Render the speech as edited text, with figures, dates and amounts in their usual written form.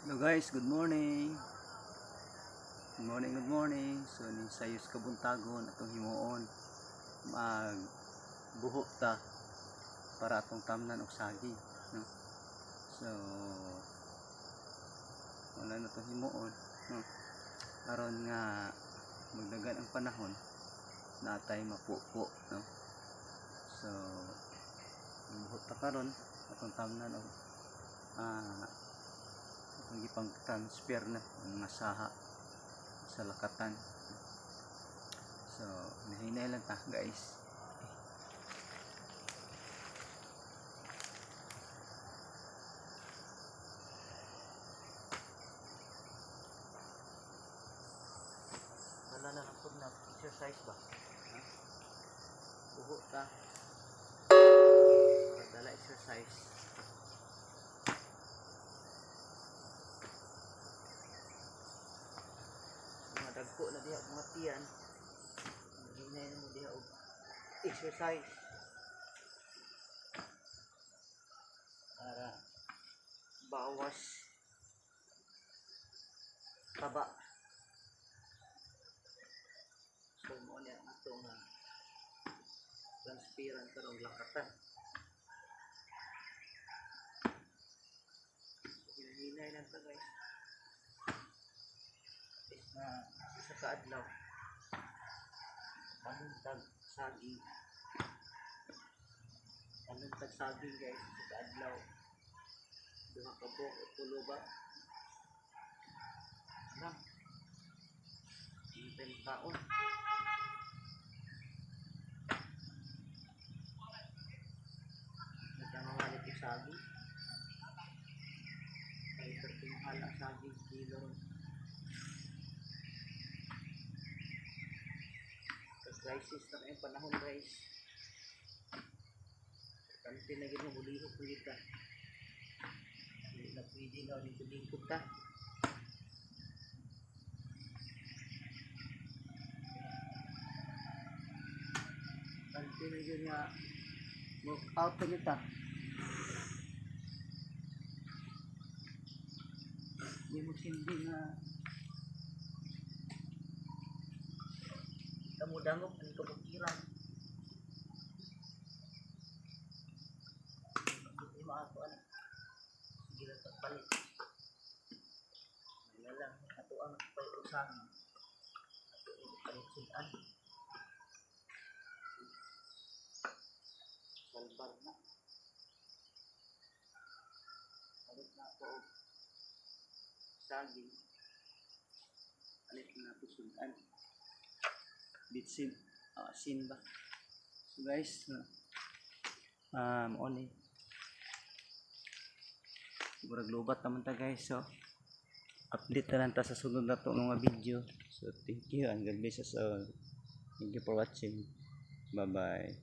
Hello guys, good morning. Good morning, good morning. So ni sayos kabuntagon atong himuon magbuho ta para atong tamnan og saging, no. So wala na to himuon, no. Aron nga magdagan ang panahon natay mapupo, no. So buho ta karon atong tamnan og itong ipang transfer na ang mga saha sa lakatan. So nahinay lang ta guys. Wala na lang pag na-exercise ba? Buho ta dala exercise. Dagko na diha mga tiyan, hinay na mo diha og exercise para bawas taba. So mo niya ato nga transparent karong lakatan. So hinay lang ta guys. Na sa kaadlaw panuntag saging guys sa kaadlaw duha ka buok o tulo ba lang yung taon nagkamahalit yung saging ay tertinggal ang saging kilo crisis na yung panahon guys. Kanti na gano'n ulihok po kita. Hindi na pwede na ulit-ulikot ka. Kanti na gano'n nga move out na kita. Hindi mo sindi nga kamudangok ang kabukiran. Hindi maato anak. Sige lang pagpalit. Wala lang. Ato ang pag-usang. Ato ang palit-silan. Salbar na. Palit na ako o saging. Palit na ako sudan. Bitsin. Sin ba? So guys, only murag lobat naman ta guys. So update na lang ta sa sunod na to mga video. So thank you and God bless us all. Thank you for watching. Bye bye.